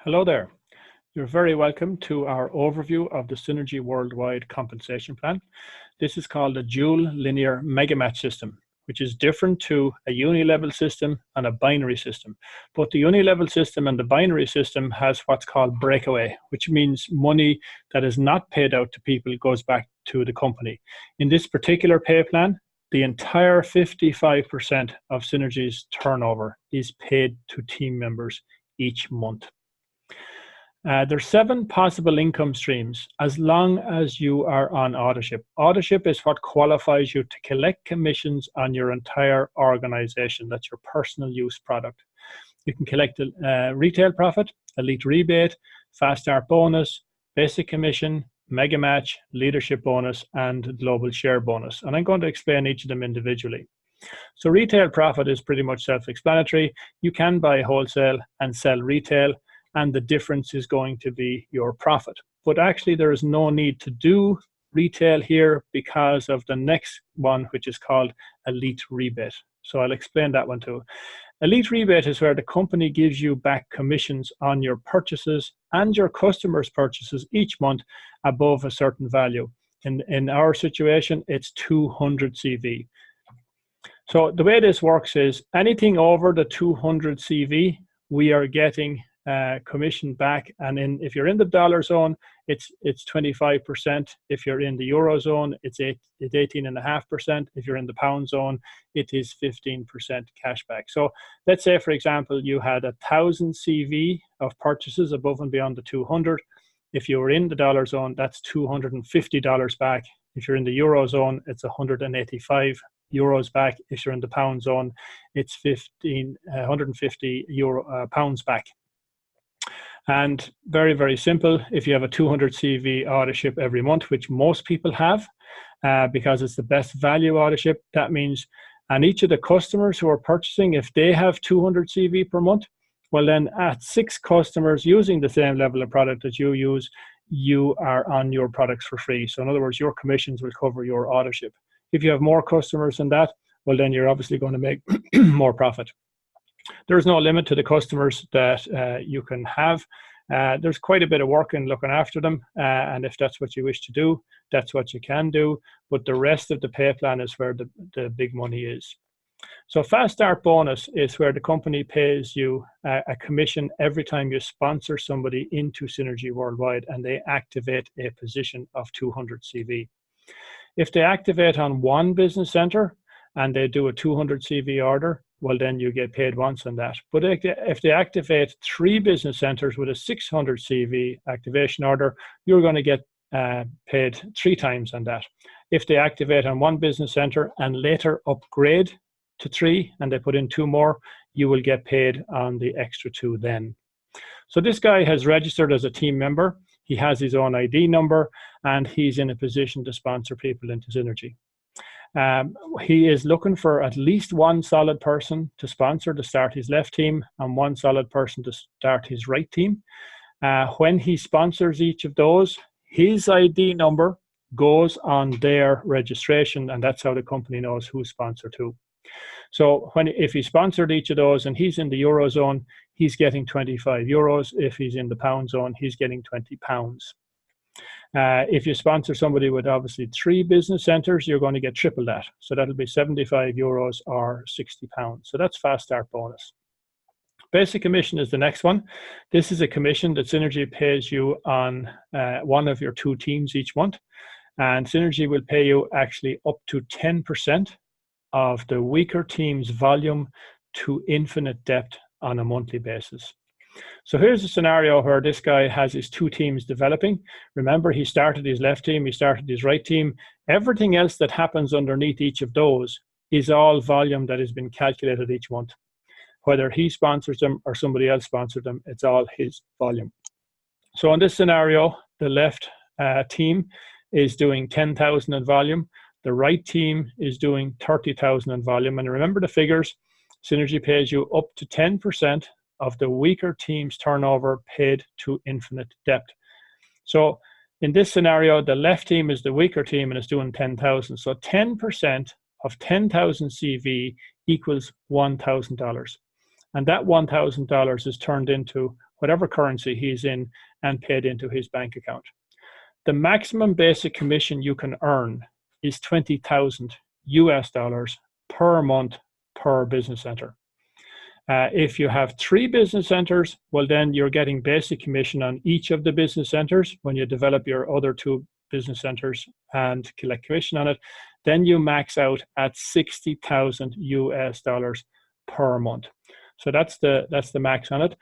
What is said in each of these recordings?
Hello there. You're very welcome to our overview of the Synergy Worldwide Compensation Plan. This is called a dual linear mega match system, which is different to a uni-level system and a binary system. Both the uni-level system and the binary system has what's called breakaway, which means money that is not paid out to people goes back to the company. In this particular pay plan, the entire 55% of Synergy's turnover is paid to team members each month. There's 7 possible income streams as long as you are on auditorship. Auditorship is what qualifies you to collect commissions on your entire organization. That's your personal use product. You can collect a retail profit, elite rebate, fast start bonus, basic commission, mega match, leadership bonus, and global share bonus. And I'm going to explain each of them individually. So retail profit is pretty much self-explanatory. You can buy wholesale and sell retail, and the difference is going to be your profit. But actually there is no need to do retail here because of the next one, which is called elite rebate. So I'll explain that one too. Elite rebate is where the company gives you back commissions on your purchases and your customers' purchases each month above a certain value. In our situation, it's 200 CV. So the way this works is anything over the 200 CV, we are getting commission back, and if you're in the dollar zone, it's 25%. If you're in the euro zone, it's 18.5%. If you're in the pound zone, it is 15% cash back. So let's say, for example, you had 1,000 CV of purchases above and beyond the 200. If you were in the dollar zone, that's $250 back. If you're in the euro zone, it's 185 euros back. If you're in the pound zone, it's 150 pounds back. And very, very simple. If you have a 200 CV auditorship every month, which most people have, because it's the best value auditorship, that means, and each of the customers who are purchasing, if they have 200 CV per month, well then at 6 customers using the same level of product that you use, you are on your products for free. So in other words, your commissions will cover your auditorship. If you have more customers than that, well then you're obviously going to make more profit. There's no limit to the customers that you can have. There's quite a bit of work in looking after them, and if that's what you wish to do, that's what you can do. But the rest of the pay plan is where the big money is. So fast start bonus is where the company pays you a commission every time you sponsor somebody into Synergy Worldwide and they activate a position of 200 CV. If they activate on one business center and they do a 200 CV order, well then you get paid once on that. But if they activate 3 business centers with a 600 CV activation order, you're going to get paid 3 times on that. If they activate on 1 business center and later upgrade to 3 and they put in 2 more, you will get paid on the extra 2 then. So this guy has registered as a team member. He has his own ID number and he's in a position to sponsor people into Synergy. He is looking for at least 1 solid person to sponsor to start his left team and 1 solid person to start his right team. When he sponsors each of those, his ID number goes on their registration, and that's how the company knows who's sponsored who. So if he sponsored each of those and he's in the euro zone, he's getting 25 euros. If he's in the pound zone, he's getting 20 pounds. If you sponsor somebody with obviously 3 business centers, you're going to get triple that. So that'll be 75 euros or 60 pounds. So that's fast start bonus. Basic commission is the next one. This is a commission that Synergy pays you on one of your 2 teams each month. And Synergy will pay you actually up to 10% of the weaker team's volume to infinite depth on a monthly basis. So here's a scenario where this guy has his 2 teams developing. Remember, he started his left team, he started his right team. Everything else that happens underneath each of those is all volume that has been calculated each month. Whether he sponsors them or somebody else sponsors them, it's all his volume. So in this scenario, the left team is doing 10,000 in volume. The right team is doing 30,000 in volume. And remember the figures, Synergy pays you up to 10% of the weaker team's turnover paid to infinite depth. So in this scenario, the left team is the weaker team and is doing 10,000. So 10% of 10,000 CV equals $1,000. And that $1,000 is turned into whatever currency he's in and paid into his bank account. The maximum basic commission you can earn is $20,000 US per month per business center. If you have 3 business centers, well, then you're getting basic commission on each of the business centers. When you develop your other 2 business centers and collect commission on it, then you max out at $60,000 US per month. So that's the max on it.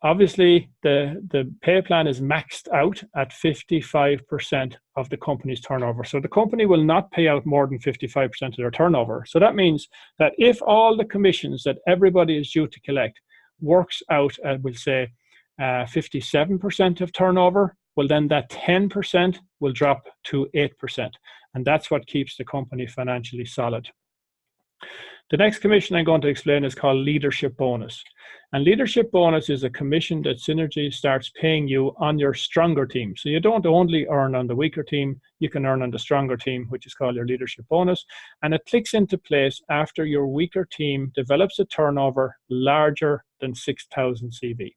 Obviously, the pay plan is maxed out at 55% of the company's turnover. So the company will not pay out more than 55% of their turnover. So that means that if all the commissions that everybody is due to collect works out at, we'll say, 57% of turnover, well, then that 10% will drop to 8%. And that's what keeps the company financially solid. The next commission I'm going to explain is called leadership bonus. And leadership bonus is a commission that Synergy starts paying you on your stronger team. So you don't only earn on the weaker team, you can earn on the stronger team, which is called your leadership bonus. And it clicks into place after your weaker team develops a turnover larger than 6,000 CV.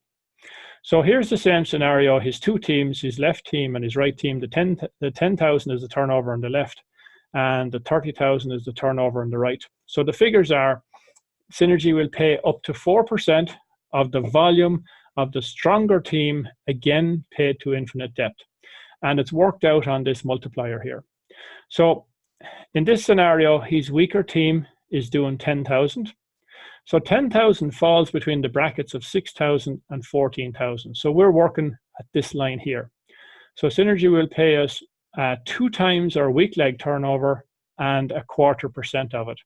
So here's the same scenario. His 2 teams, his left team and his right team, the 10,000 is the turnover on the left, and the 30,000 is the turnover on the right. So the figures are, Synergy will pay up to 4% of the volume of the stronger team, again paid to infinite depth. And it's worked out on this multiplier here. So in this scenario, his weaker team is doing 10,000. So 10,000 falls between the brackets of 6,000 and 14,000. So we're working at this line here. So Synergy will pay us 2 times our weak leg turnover and 0.25% of it.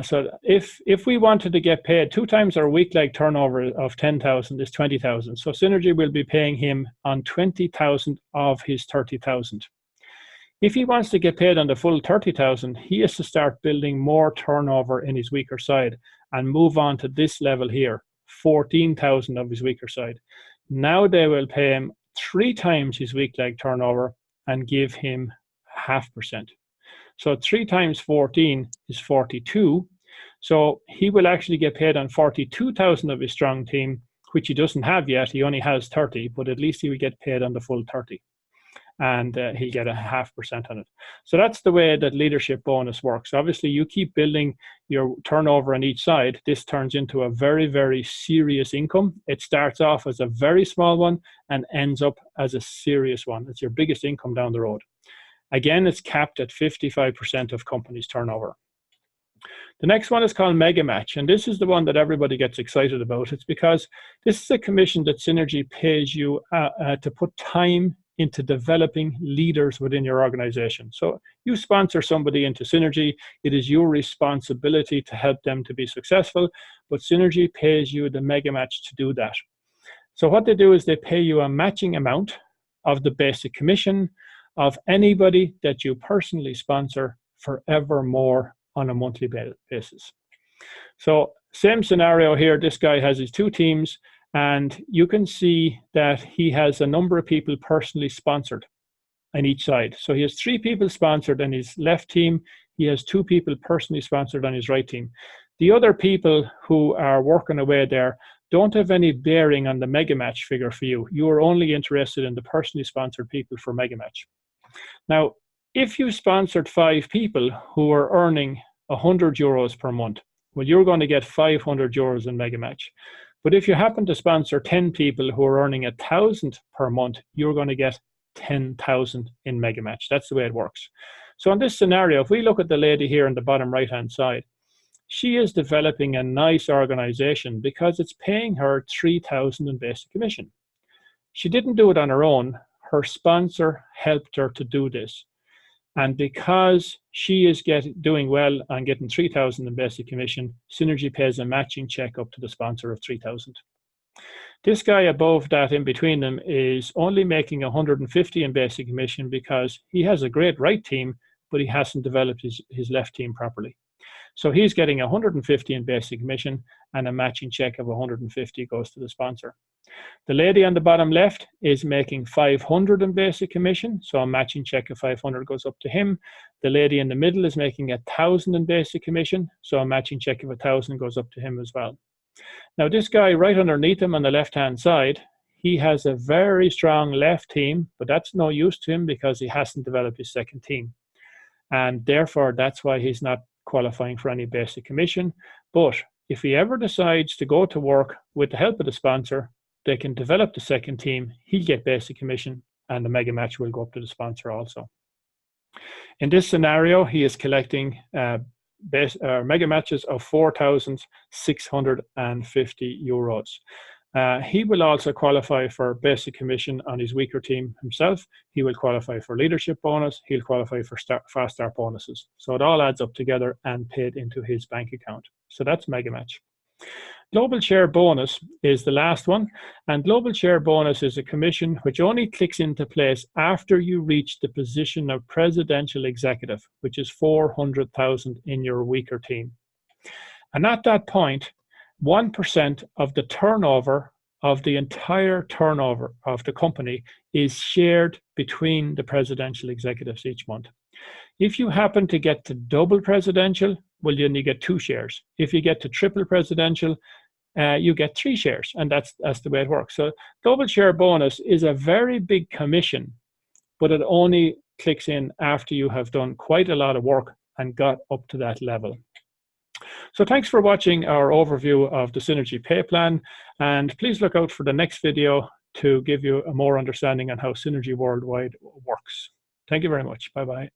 So if we wanted to get paid 2 times our weak leg turnover of 10,000 is 20,000. So Synergy will be paying him on 20,000 of his 30,000. If he wants to get paid on the full 30,000, he has to start building more turnover in his weaker side and move on to this level here, 14,000 of his weaker side. Now they will pay him 3 times his weak leg turnover and give him 0.5%. So 3 times 14 is 42. So he will actually get paid on 42,000 of his strong team, which he doesn't have yet. He only has 30, but at least he will get paid on the full 30. And he'll get 0.5% on it. So that's the way that leadership bonus works. Obviously, you keep building your turnover on each side. This turns into a very, very serious income. It starts off as a very small one and ends up as a serious one. It's your biggest income down the road. Again, it's capped at 55% of companies' turnover. The next one is called Mega Match, and this is the one that everybody gets excited about. It's because this is a commission that Synergy pays you to put time into developing leaders within your organization. So you sponsor somebody into Synergy, it is your responsibility to help them to be successful, but Synergy pays you the Mega Match to do that. So what they do is they pay you a matching amount of the basic commission of anybody that you personally sponsor forevermore on a monthly basis. So same scenario here, this guy has his 2 teams, and you can see that he has a number of people personally sponsored on each side. So he has 3 people sponsored on his left team. He has 2 people personally sponsored on his right team. The other people who are working away there don't have any bearing on the Mega Match figure for you. You are only interested in the personally sponsored people for Mega Match. Now, if you sponsored 5 people who are earning €100 per month, well, you're going to get €500 in Mega Match. But if you happen to sponsor 10 people who are earning 1,000 per month, you're going to get 10,000 in Mega Match. That's the way it works. So in this scenario, if we look at the lady here on the bottom right-hand side, she is developing a nice organization because it's paying her 3,000 in basic commission. She didn't do it on her own. Her sponsor helped her to do this. And because she is doing well and getting 3,000 in basic commission, Synergy pays a matching check up to the sponsor of 3,000. This guy above that in between them is only making 150 in basic commission because he has a great right team, but he hasn't developed his left team properly. So he's getting 150 in basic commission, and a matching check of 150 goes to the sponsor. The lady on the bottom left is making 500 in basic commission, so a matching check of 500 goes up to him. The lady in the middle is making 1,000 in basic commission, so a matching check of 1,000 goes up to him as well. Now this guy right underneath him on the left-hand side, he has a very strong left team, but that's no use to him because he hasn't developed his second team. And therefore, that's why he's not qualifying for any basic commission. But if he ever decides to go to work with the help of the sponsor, they can develop the second team, he'll get basic commission, and the mega match will go up to the sponsor also. In this scenario, he is collecting mega matches of €4,650. He will also qualify for basic commission on his weaker team himself. He will qualify for leadership bonus. He'll qualify for fast start bonuses. So it all adds up together and paid into his bank account. So that's mega match. Global share bonus is the last one, and global share bonus is a commission which only clicks into place after you reach the position of presidential executive, which is 400,000 in your weaker team. And at that point, 1% of the turnover of the entire turnover of the company is shared between the presidential executives each month. If you happen to get to double presidential, well, then you get 2 shares. If you get to triple presidential, you get 3 shares, and that's the way it works. So global share bonus is a very big commission, but it only clicks in after you have done quite a lot of work and got up to that level. So thanks for watching our overview of the Synergy Pay Plan, and please look out for the next video to give you a more understanding on how Synergy Worldwide works. Thank you very much. Bye-bye.